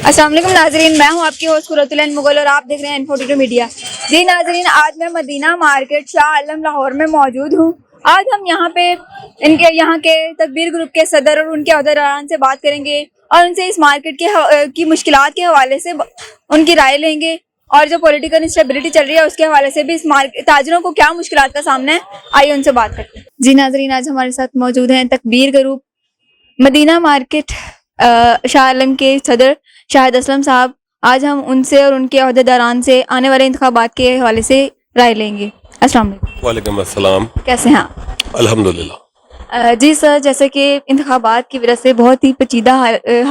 السلام علیکم ناظرین، میں ہوں آپ کی ہوسٹ قرۃ العین مغل اور آپ دیکھ رہے ہیں N42 میڈیا۔ جی ناظرین، آج میں مدینہ مارکیٹ شاہ عالم لاہور میں موجود ہوں۔ آج ہم یہاں پہ یہاں کے تکبیر گروپ کے صدر اور ان کے عہدیداران سے بات کریں گے اور ان سے اس مارکیٹ کی مشکلات کے حوالے سے ان کی رائے لیں گے، اور جو پولیٹیکل انسٹیبلٹی چل رہی ہے اس کے حوالے سے بھی اس تاجروں کو کیا مشکلات کا سامنا ہے، آئیے ان سے بات کرتے ہیں۔ جی ناظرین، آج ہمارے ساتھ موجود ہیں تکبیر گروپ مدینہ مارکیٹ شاہ عالم کے صدر شاہد اسلم صاحب۔ آج ہم ان سے اور ان کے عہدیداران سے آنے والے انتخابات کے حوالے سے رائے لیں گے۔ السلام علیکم۔ وعلیکم السلام۔ کیسے ہیں آپ؟ الحمدللہ۔ جی سر، جیسے کہ انتخابات کی وجہ سے بہت ہی پیچیدہ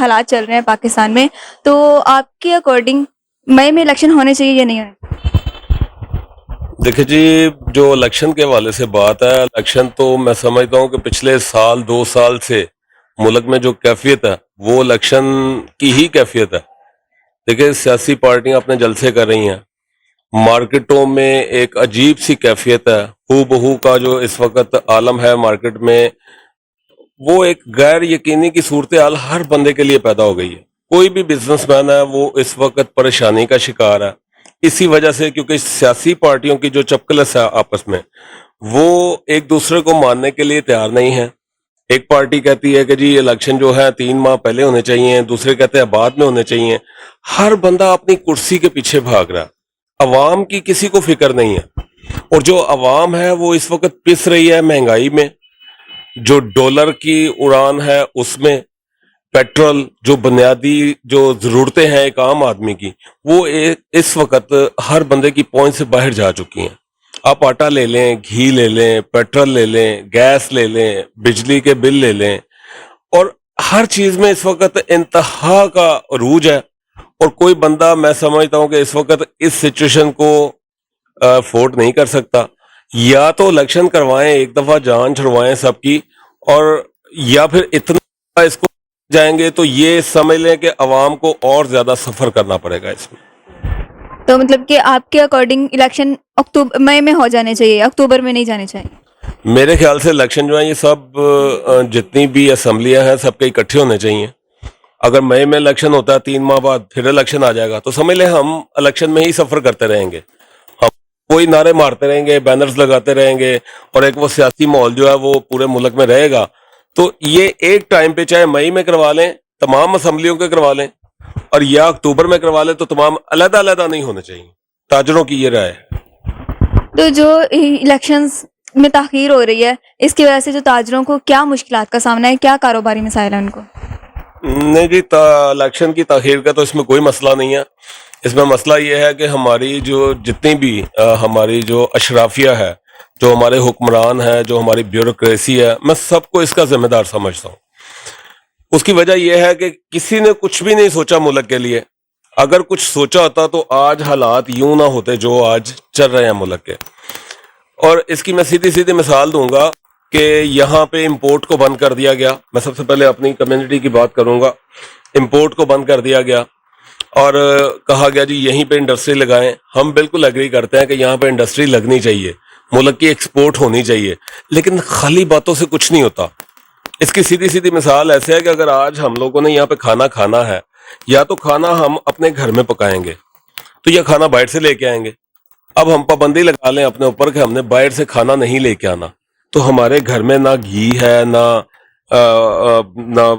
حالات چل رہے ہیں پاکستان میں، تو آپ کے اکارڈنگ مئی میں الیکشن ہونے چاہیے یا نہیں ہونے؟ دیکھیں جی، جو الیکشن کے حوالے سے بات ہے، الیکشن تو میں سمجھتا ہوں کہ پچھلے سال 2 سال سے ملک میں جو کیفیت ہے وہ الیکشن کی ہی کیفیت ہے۔ دیکھیں، سیاسی پارٹیاں اپنے جلسے کر رہی ہیں، مارکیٹوں میں ایک عجیب سی کیفیت ہے، ہو بہو کا جو اس وقت عالم ہے مارکیٹ میں، وہ ایک غیر یقینی کی صورتحال ہر بندے کے لیے پیدا ہو گئی ہے۔ کوئی بھی بزنس مین ہے وہ اس وقت پریشانی کا شکار ہے، اسی وجہ سے کیونکہ سیاسی پارٹیوں کی جو چپکلس ہے آپس میں، وہ ایک دوسرے کو ماننے کے لیے تیار نہیں ہے۔ ایک پارٹی کہتی ہے کہ جی الیکشن جو ہے 3 ماہ پہلے ہونے چاہیے، دوسرے کہتے ہیں بعد میں ہونے چاہیے۔ ہر بندہ اپنی کرسی کے پیچھے بھاگ رہا ہے، عوام کی کسی کو فکر نہیں ہے۔ اور جو عوام ہے وہ اس وقت پس رہی ہے مہنگائی میں، جو ڈالر کی اڑان ہے اس میں، پیٹرول، جو بنیادی جو ضرورتیں ہیں ایک عام آدمی کی، وہ اس وقت ہر بندے کی پہنچ سے باہر جا چکی ہیں۔ آپ آٹا لے لیں، گھی لے لیں، پیٹرول لے لیں، گیس لے لیں، بجلی کے بل لے لیں، اور ہر چیز میں اس وقت انتہا کا عروج ہے۔ اور کوئی بندہ، میں سمجھتا ہوں کہ اس وقت اس سچویشن کو افورڈ نہیں کر سکتا۔ یا تو الیکشن کروائیں، ایک دفعہ جان چھڑوائیں سب کی، اور یا پھر اتنا اس کو جائیں گے تو یہ سمجھ لیں کہ عوام کو اور زیادہ سفر کرنا پڑے گا اس میں۔ تو مطلب کہ آپ کے اکارڈنگ الیکشن مئی میں ہو جانے چاہیے، اکتوبر میں نہیں جانے چاہیے؟ میرے خیال سے الیکشن جو ہیں یہ سب جتنی بھی اسمبلیاں ہیں سب کے اکٹھے ہونے چاہیے۔ اگر مئی میں الیکشن ہوتا ہے 3 ماہ بعد پھر الیکشن آ جائے گا تو سمجھ لیں ہم الیکشن میں ہی سفر کرتے رہیں گے، ہم کوئی نعرے مارتے رہیں گے، بینرز لگاتے رہیں گے، اور ایک وہ سیاسی ماحول جو ہے وہ پورے ملک میں رہے گا۔ تو یہ ایک ٹائم پہ چاہے مئی میں کروا لیں، تمام اسمبلیوں کے کروا لیں، اور یا اکتوبر میں کروا لیں، تو تمام علیحدہ علیحدہ نہیں ہونے چاہیے۔ تاجروں کی یہ رائے ہے۔ تو جو الیکشنز میں تاخیر ہو رہی ہے، اس کی وجہ سے جو تاجروں کو کیا مشکلات کا سامنا ہے، کیا کاروباری مسائل ہیں ان کو؟ نہیں جی، الیکشن کی تاخیر کا تو اس میں کوئی مسئلہ نہیں ہے۔ اس میں مسئلہ یہ ہے کہ ہماری جو جتنی بھی ہماری جو اشرافیہ ہے، جو ہمارے حکمران ہیں، جو ہماری بیوروکریسی ہے، میں سب کو اس کا ذمہ دار سمجھتا ہوں۔ اس کی وجہ یہ ہے کہ کسی نے کچھ بھی نہیں سوچا ملک کے لیے۔ اگر کچھ سوچا ہوتا تو آج حالات یوں نہ ہوتے جو آج چل رہے ہیں ملک کے۔ اور اس کی میں سیدھی مثال دوں گا کہ یہاں پہ امپورٹ کو بند کر دیا گیا۔ میں سب سے پہلے اپنی کمیونٹی کی بات کروں گا۔ امپورٹ کو بند کر دیا گیا اور کہا گیا جی یہیں پہ انڈسٹری لگائیں۔ ہم بالکل ایگری کرتے ہیں کہ یہاں پہ انڈسٹری لگنی چاہیے، ملک کی ایکسپورٹ ہونی چاہیے، لیکن خالی باتوں سے کچھ نہیں ہوتا۔ اس کی سیدھی مثال ایسے ہے کہ اگر آج ہم لوگوں نے یہاں پہ کھانا ہے، یا تو کھانا ہم اپنے گھر میں پکائیں گے تو یہ کھانا باہر سے لے کے آئیں گے۔ اب ہم پابندی لگا لیں اپنے اوپر کہ ہم نے باہر سے کھانا نہیں لے کے آنا، تو ہمارے گھر میں نہ گھی ہے، نہ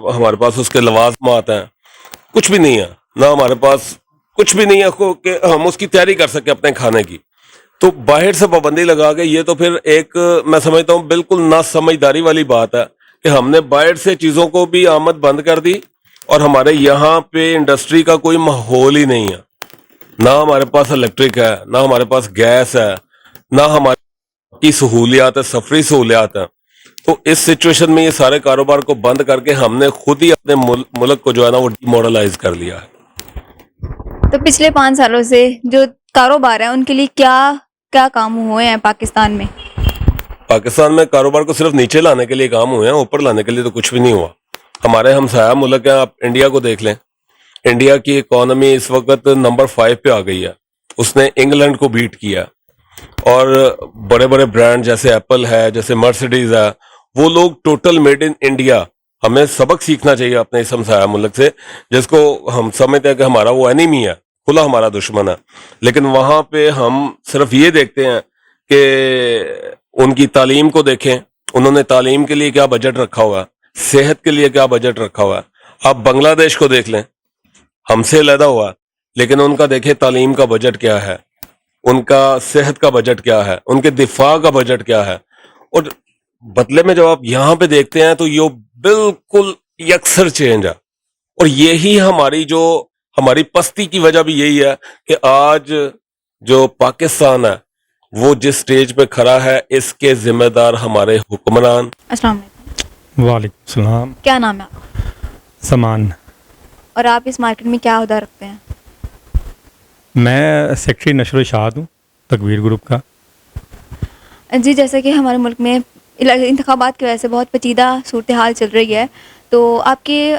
ہمارے پاس اس کے لوازمات ہیں، کچھ بھی نہیں ہے، نہ ہمارے پاس کچھ بھی نہیں ہے کہ ہم اس کی تیاری کر سکیں اپنے کھانے کی۔ تو باہر سے پابندی لگا کے یہ تو پھر ایک، میں سمجھتا ہوں بالکل نہ سمجھداری والی بات ہے کہ ہم نے باہر سے چیزوں کو بھی آمد بند کر دی، اور ہمارے یہاں پہ انڈسٹری کا کوئی ماحول ہی نہیں ہے۔ نہ ہمارے پاس الیکٹرک ہے، نہ ہمارے پاس گیس ہے، نہ ہماری کی سہولیات ہے، سفری سہولیات ہیں۔ تو اس سچویشن میں یہ سارے کاروبار کو بند کر کے ہم نے خود ہی اپنے ملک کو جو ہے نا وہ ڈی ماڈلائز کر لیا ہے۔ تو پچھلے 5 سالوں سے جو کاروبار ہیں ان کے لیے کیا کام ہوئے ہیں پاکستان میں؟ پاکستان میں کاروبار کو صرف نیچے لانے کے لیے کام ہوئے ہیں، اوپر لانے کے لیے تو کچھ بھی نہیں ہوا۔ ہمارے ہمسایہ ملک ہیں، آپ انڈیا کو دیکھ لیں، انڈیا کی اکانومی اس وقت نمبر 5 پہ آ گئی ہے، اس نے انگلینڈ کو بیٹ کیا، اور بڑے برانڈ جیسے ایپل ہے، جیسے مرسیڈیز ہے، وہ لوگ ٹوٹل میڈ ان انڈیا ہمیں سبق سیکھنا چاہیے اپنے اس ہمسایہ ملک سے، جس کو ہم سمجھتے ہیں کہ ہمارا وہ اینیمی ہے، کھلا ہمارا دشمن ہے، لیکن وہاں پہ ہم صرف یہ دیکھتے ہیں کہ ان کی تعلیم کو دیکھیں، انہوں نے تعلیم کے لیے کیا بجٹ رکھا ہوا ہے، صحت کے لیے کیا بجٹ رکھا ہوا ہے. آپ بنگلہ دیش کو دیکھ لیں، ہم سے علیحدہ ہوا ہے، لیکن ان کا دیکھیں تعلیم کا بجٹ کیا ہے، ان کا صحت کا بجٹ کیا ہے، ان کے دفاع کا بجٹ کیا ہے. اور بدلے میں جب آپ یہاں پہ دیکھتے ہیں تو یہ بالکل یکسر چینج ہے. اور یہی ہماری پستی کی وجہ بھی یہی ہے کہ آج جو پاکستان ہے وہ جس سٹیج پہ کھڑا ہے، اس کے ذمہ دار ہمارے حکمران. السلام علیکم. وعلیکم السلام. کیا نام ہے آپ؟ سمان. اور آپ اس مارکیٹ میں کیا عہدہ رکھتے ہیں؟ میں سیکٹری نشر و اشاعت ہوں تکبیر گروپ کا. جی، جیسا کہ ہمارے ملک میں انتخابات کی وجہ سے بہت پیچیدہ صورتحال چل رہی ہے، تو آپ کے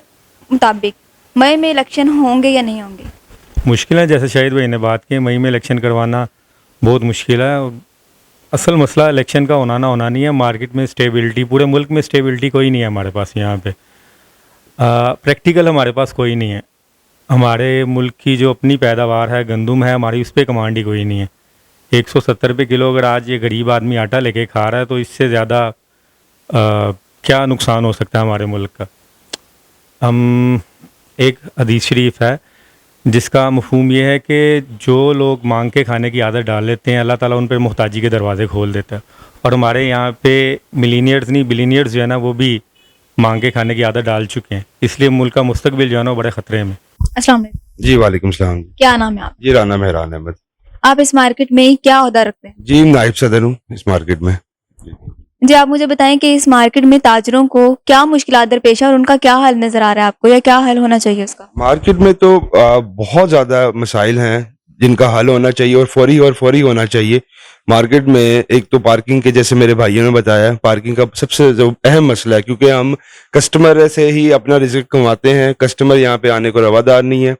مطابق مئی میں الیکشن ہوں گے یا نہیں ہوں گے؟ مشکل ہے، جیسے شاہد بھائی نے بات کی، مئی میں الیکشن کروانا بہت مشکل ہے. اور اصل مسئلہ الیکشن کا ہونا نہ ہونا نہیں ہے، مارکیٹ میں اسٹیبلٹی، پورے ملک میں اسٹیبلٹی کوئی نہیں ہے ہمارے پاس. یہاں پہ پریکٹیکل ہمارے پاس کوئی نہیں ہے. ہمارے ملک کی جو اپنی پیداوار ہے، گندم ہے ہماری، اس پہ کمانڈ ہی کوئی نہیں ہے. 170 روپے کلو اگر آج یہ غریب آدمی آٹا لے کے کھا رہا ہے تو اس سے زیادہ کیا نقصان ہو سکتا ہے ہمارے ملک کا. ہم ایک حدیث شریف ہے جس کا مفہوم یہ ہے کہ جو لوگ مانگ کے کھانے کی عادت ڈال لیتے ہیں، اللہ تعالیٰ ان پہ محتاجی کے دروازے کھول دیتا ہے. اور ہمارے یہاں پہ ملینئرز نہیں، بلینئرز جو ہے نا، وہ بھی مانگ کے کھانے کی عادت ڈال چکے ہیں. اس لیے ملک کا مستقبل جو ہے نا وہ بڑے خطرے میں. السلام علیکم. جی وعلیکم السلام. کیا نام ہے آپ؟ جی رانا مہران احمد. آپ اس مارکیٹ میں کیا عہدہ رکھتے ہیں؟ جی نائب صدر ہوں اس مارکیٹ میں. جی، آپ مجھے بتائیں کہ اس مارکیٹ میں تاجروں کو کیا مشکلات درپیش ہے اور ان کا کیا حل نظر آ رہا ہے آپ کو، یا کیا حل ہونا چاہیے اس کا؟ مارکیٹ میں تو بہت زیادہ مسائل ہیں جن کا حل ہونا چاہیے اور فوری ہونا چاہیے. مارکیٹ میں ایک تو پارکنگ کے، جیسے میرے بھائیوں نے بتایا، پارکنگ کا سب سے جو اہم مسئلہ ہے، کیونکہ ہم کسٹمر سے ہی اپنا رزق کماتے ہیں، کسٹمر یہاں پہ آنے کو روادار نہیں ہے.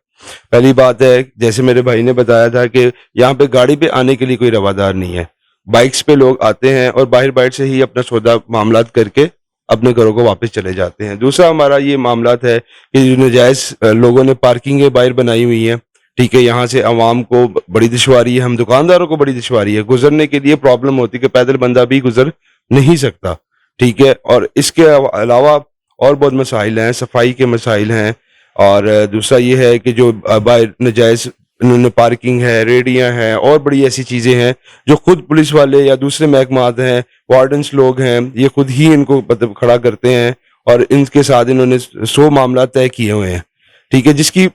پہلی بات ہے، جیسے میرے بھائی نے بتایا تھا کہ یہاں پہ گاڑی پہ آنے کے لیے کوئی روادار نہیں ہے. بائکس پہ لوگ آتے ہیں اور باہر سے ہی اپنا سودا معاملات کر کے اپنے گھروں کو واپس چلے جاتے ہیں. دوسرا ہمارا یہ معاملات ہے کہ جو نجائز لوگوں نے پارکنگیں باہر بنائی ہوئی ہیں، ٹھیک ہے، یہاں سے عوام کو بڑی دشواری ہے، ہم دکانداروں کو بڑی دشواری ہے، گزرنے کے لیے پرابلم ہوتی ہے کہ پیدل بندہ بھی گزر نہیں سکتا، ٹھیک ہے. اور اس کے علاوہ اور بہت مسائل ہیں، صفائی کے مسائل ہیں. اور دوسرا یہ ہے کہ جو باہر نجائز انہوں نے پارکنگ ہے، ریڑیاں ہیں اور بڑی ایسی چیزیں ہیں جو خود پولیس والے یا دوسرے محکمات ہیں، وارڈنس لوگ ہیں، یہ خود ہی ان کو مطلب کھڑا کرتے ہیں اور ان کے ساتھ انہوں نے 100 معاملات طے کیے ہوئے ہیں، ٹھیک ہے. جس کی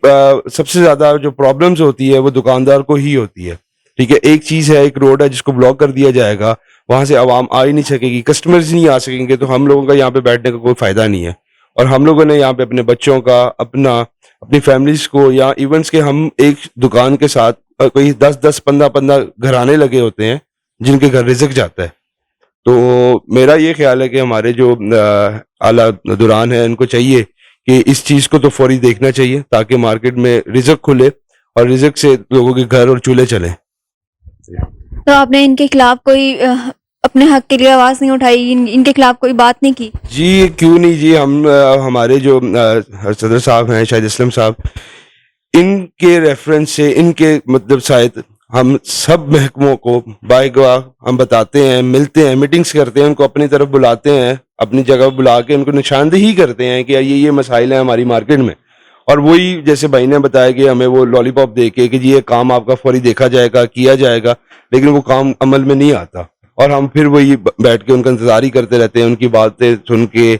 سب سے زیادہ جو پرابلمز ہوتی ہے وہ دکاندار کو ہی ہوتی ہے، ٹھیک ہے. ایک چیز ہے، ایک روڈ ہے جس کو بلاک کر دیا جائے گا، وہاں سے عوام آ ہی نہیں سکے گی، کسٹمرز نہیں آ سکیں گے، تو ہم لوگوں کا یہاں پہ بیٹھنے کا کوئی فائدہ نہیں ہے. اور ہم لوگوں نے یہاں پہ اپنے بچوں کا، اپنی فیملیز کو، یا ایونٹس کے ہم ایک دکان کے ساتھ کوئی 10 15 گھرانے لگے ہوتے ہیں جن کے گھر رزق جاتا ہے. تو میرا یہ خیال ہے کہ ہمارے جو اعلیٰ دوران ہیں ان کو چاہیے کہ اس چیز کو تو فوری دیکھنا چاہیے تاکہ مارکیٹ میں رزق کھلے اور رزق سے لوگوں کے گھر اور چولہے چلیں. تو آپ نے ان کے خلاف کوئی اپنے حق کے لیے آواز نہیں اٹھائی، ان کے خلاف کوئی بات نہیں کی؟ جی کیوں نہیں جی، ہمارے جو صدر صاحب ہیں شاہد اسلم صاحب، ان کے ریفرنس سے، ان کے مطلب شاید ہم سب محکموں کو بائی گواہ ہم بتاتے ہیں، ملتے ہیں، میٹنگز کرتے ہیں، ان کو اپنی طرف بلاتے ہیں، اپنی جگہ بلا کے ان کو نشاندہی کرتے ہیں کہ یہ مسائل ہیں ہماری مارکیٹ میں. اور وہی جیسے بھائی نے بتایا کہ ہمیں وہ لالی پاپ دے کے کہ جی یہ کام آپ کا فوری دیکھا جائے گا، کیا جائے گا، لیکن وہ کام عمل میں نہیں آتا اور ہم پھر وہی بیٹھ کے ان کا انتظار ہی کرتے رہتے ہیں، ان کی باتیں سن کے.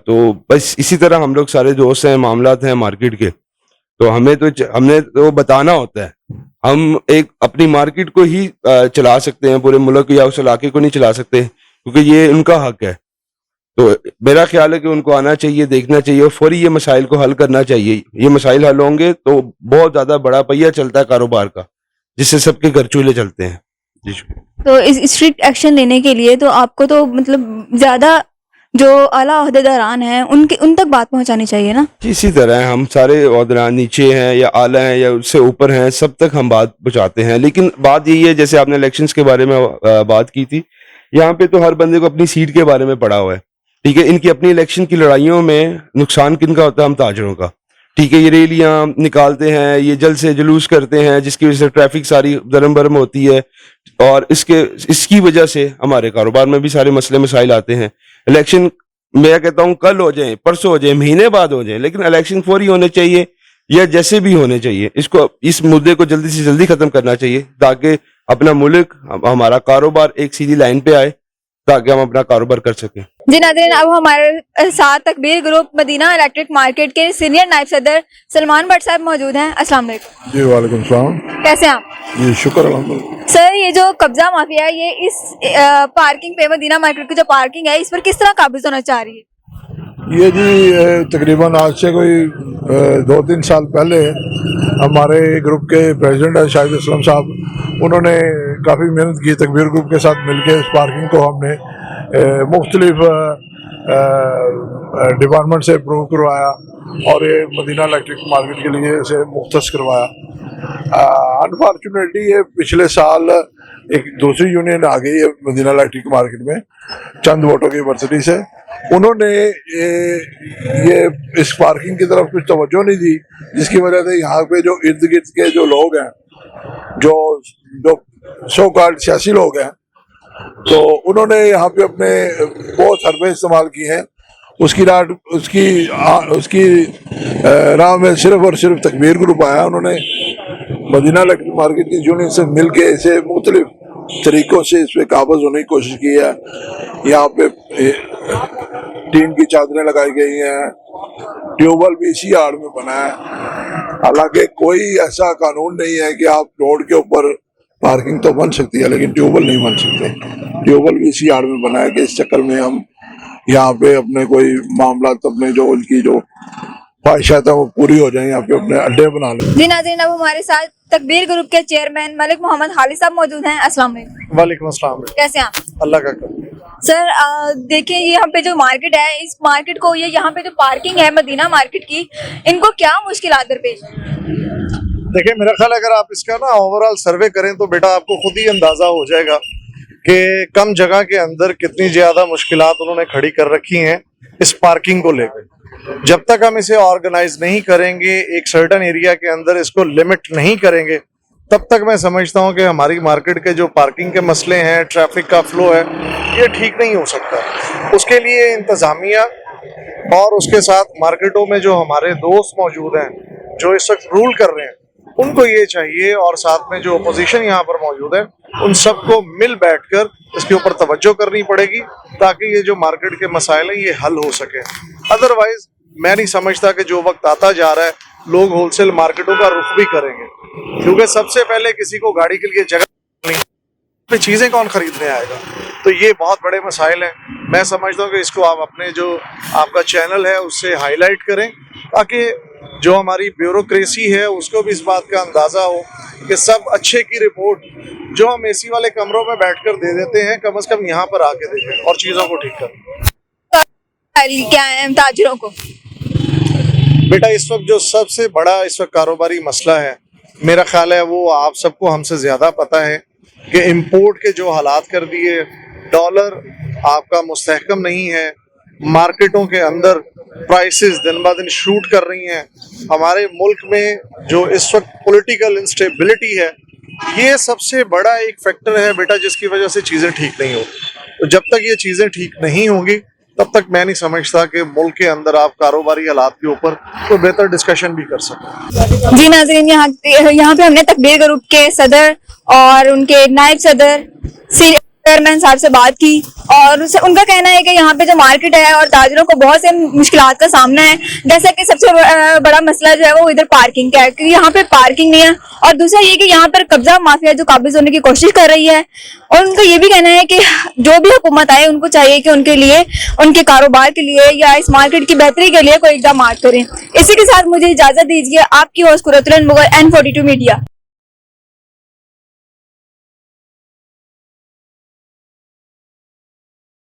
تو بس اسی طرح ہم لوگ سارے دوست ہیں، معاملات ہیں مارکیٹ کے، تو ہم نے تو بتانا ہوتا ہے. ہم ایک اپنی مارکیٹ کو ہی چلا سکتے ہیں، پورے ملک یا اس علاقے کو نہیں چلا سکتے کیونکہ یہ ان کا حق ہے. تو میرا خیال ہے کہ ان کو آنا چاہیے، دیکھنا چاہیے اور فوری یہ مسائل کو حل کرنا چاہیے. یہ مسائل حل ہوں گے تو بہت زیادہ بڑا پہیہ چلتا ہے کاروبار کا، جس سے سب کے گھر چولہے چلتے ہیں. جی شکریہ. تو اس اسٹرکٹ ایکشن لینے کے لیے تو آپ کو تو مطلب زیادہ جو اعلیٰ عہدیداران ہیں ان تک بات پہنچانی چاہیے نا؟ جی اسی طرح ہم سارے عہدیداران نیچے ہیں یا اعلیٰ ہیں یا اس سے اوپر ہیں، سب تک ہم بات پہنچاتے ہیں. لیکن بات یہی ہے، جیسے آپ نے الیکشنز کے بارے میں بات کی تھی، یہاں پہ تو ہر بندے کو اپنی سیٹ کے بارے میں پڑھا ہوا ہے. ٹھیک ہے, ان کی اپنی الیکشن کی لڑائیوں میں نقصان کن کا ہوتا ہے؟ ہم تاجروں کا. ٹھیک ہے, یہ ریلیاں نکالتے ہیں, یہ جلد سے جلوس کرتے ہیں, جس کی وجہ سے ٹریفک ساری درم برم ہوتی ہے, اور اس کی وجہ سے ہمارے کاروبار میں بھی سارے مسئلے مسائل آتے ہیں. الیکشن میں کہتا ہوں کل ہو جائیں, پرسوں ہو جائیں, مہینے بعد ہو جائیں, لیکن الیکشن فوری ہونے چاہیے یا جیسے بھی ہونے چاہیے. اس مدعے کو جلدی سے جلدی ختم کرنا چاہیے تاکہ اپنا ملک, ہمارا کاروبار ایک سیدھی لائن پہ آئے, تاکہ ہم اپنا کاروبار کر سکیں. جی ناظرین, اب ہمارے ساتھ تکبیر گروپ مدینہ الیکٹرک مارکیٹ کے سینئر نائب صدر سلمان بٹ صاحب موجود ہیں. السلام علیکم. جی وعلیکم السلام. کیسے ہیں آپ؟ جی شکر الحمدللہ. سر, یہ جو قبضہ مافیا ہے, یہ اس پارکنگ پہ, مدینہ مارکیٹ کی جو پارکنگ ہے, اس پر کس طرح قابض ہونا چاہ رہی ہے؟ یہ جی تقریباً آج سے کوئی 2-3 سال پہلے ہمارے گروپ کے پریزیڈنٹ ہے شاہد اسلم صاحب, انہوں نے کافی محنت کی, تکبیر گروپ کے ساتھ مل کے اس پارکنگ کو ہم نے مختلف ڈپارٹمنٹ سے اپروو کروایا اور یہ مدینہ الیکٹرک مارکیٹ کے لیے اسے مختص کروایا. انفارچونیٹلی یہ پچھلے سال ایک دوسری یونین آ گئی ہے مدینہ الیکٹرک مارکیٹ میں چند ووٹوں کی ورسٹی سے. انہوں نے یہ اس پارکنگ کی طرف کچھ توجہ نہیں دی, جس کی وجہ سے یہاں پہ جو ارد گرد کے جو لوگ ہیں, جو سو کالڈ سیاسی لوگ ہیں, تو انہوں نے یہاں پہ اپنے بہت حربے استعمال کیے ہیں. اس کی راہ میں صرف اور صرف تکبیر گروپ آیا. انہوں نے مدینہ الیکٹرک مارکیٹ کی یونین سے مل کے اسے مختلف طریقوں سے اس پہ قابض ہونے کی کوشش کی ہے. یہاں پہ ٹین کی چادریں لگائی گئی ہیں, ٹیوب ویل بھی اسی آڑ میں بنا ہے. حالانکہ کوئی ایسا قانون نہیں ہے کہ آپ روڈ کے اوپر پارکنگ تو بن سکتی ہے لیکن ٹیوب ویل نہیں بن سکتے. ٹیوب ویل بھی اسی آڑ میں بنا ہے کہ اس چکر میں ہم یہاں پہ اپنے کوئی معاملات, اپنے جو ان کی جو خواہشات ہیں وہ پوری ہو جائیں, یہاں پہ اپنے اڈے بنا لیں. جی ناظرین, اب ہمارے ساتھ تکبیر گروپ کے چیئرمین ملک محمد خالد صاحب موجود ہیں. السلام علیکم. وعلیکم السلام. کیسے ہیں آپ؟ اللہ کا کرم. سر دیکھیں, یہاں پہ جو مارکیٹ ہے, اس مارکیٹ کو, یہ یہاں پہ جو پارکنگ ہے مدینہ مارکیٹ کی, ان کو کیا مشکلات درپیش ہیں؟ دیکھیں میرا خیال ہے اگر آپ اس کا نا اوور آل سروے کریں تو بیٹا آپ کو خود ہی اندازہ ہو جائے گا کہ کم جگہ کے اندر کتنی زیادہ مشکلات انہوں نے کھڑی کر رکھی ہیں اس پارکنگ کو لے کر. جب تک ہم اسے آرگنائز نہیں کریں گے, ایک سرٹن ایریا کے اندر اس کو لمٹ نہیں کریں گے, تب تک میں سمجھتا ہوں کہ ہماری مارکیٹ کے جو پارکنگ کے مسئلے ہیں, ٹریفک کا فلو ہے, یہ ٹھیک نہیں ہو سکتا. اس کے لیے انتظامیہ اور اس کے ساتھ مارکیٹوں میں جو ہمارے دوست موجود ہیں جو اس وقت رول کر رہے ہیں, ان کو یہ چاہیے, اور ساتھ میں جو اپوزیشن یہاں پر موجود ہے, ان سب کو مل بیٹھ کر اس کے اوپر توجہ کرنی پڑے گی تاکہ یہ جو مارکیٹ کے مسائل ہیں یہ حل ہو سکے. ادروائز میں نہیں سمجھتا کہ جو وقت آتا جا رہا ہے لوگ ہول سیل مارکیٹوں کا رخ بھی کریں گے, کیونکہ سب سے پہلے کسی کو گاڑی کے لیے جگہ نہیں, پہ چیزیں کون خریدنے آئے گا. تو یہ بہت بڑے مسائل ہیں. میں سمجھتا ہوں کہ اس کو آپ اپنے جو آپ کا چینل ہے اس سے ہائی لائٹ کریں تاکہ جو ہماری بیوروکریسی ہے اس کو بھی اس بات کا اندازہ ہو کہ سب اچھے کی رپورٹ جو ہم اے سی والے کمروں میں بیٹھ کر دے دیتے ہیں, کم از کم یہاں پر آ کے دیکھیں اور چیزوں کو ٹھیک کریں. کیا ہے تاجروں کو؟ بیٹا اس وقت جو سب سے بڑا اس وقت کاروباری مسئلہ ہے, میرا خیال ہے وہ آپ سب کو ہم سے زیادہ پتہ ہے کہ امپورٹ کے جو حالات کر دیے, ڈالر آپ کا مستحکم نہیں ہے, مارکیٹوں کے اندر پرائسز دن بہ دن شوٹ کر رہی ہیں, ہمارے ملک میں جو اس وقت پولیٹیکل انسٹیبلٹی ہے, یہ سب سے بڑا ایک فیکٹر ہے بیٹا جس کی وجہ سے چیزیں ٹھیک نہیں ہو. تو جب تک یہ چیزیں ٹھیک نہیں ہوں گی تب تک میں نہیں سمجھتا کہ ملک کے اندر آپ کاروباری حالات کے اوپر کوئی بہتر ڈسکشن بھی کر سکیں. جی ناظرین, یہاں پہ ہم نے تکبیر گروپ کے صدر اور ان کے نائب صدر چیئرمین صاحب سے بات کی, اور ان کا کہنا ہے کہ یہاں پہ جو مارکیٹ ہے اور تاجروں کو بہت سے مشکلات کا سامنا ہے. جیسا کہ سب سے بڑا مسئلہ جو ہے وہ ادھر پارکنگ کا ہے, کیونکہ یہاں پہ پارکنگ نہیں ہے, اور دوسرا یہ کہ یہاں پر قبضہ مافیا جو قابض ہونے کی کوشش کر رہی ہے. اور ان کا یہ بھی کہنا ہے کہ جو بھی حکومت آئے ان کو چاہیے کہ ان کے لیے, ان کے کاروبار کے لیے یا اس مارکیٹ کی بہتری کے لیے کوئی اقدامات کریں. اسی کے ساتھ مجھے اجازت دیجیے. آپ کی ہوسٹ قرۃ العین مغل N42 میڈیا.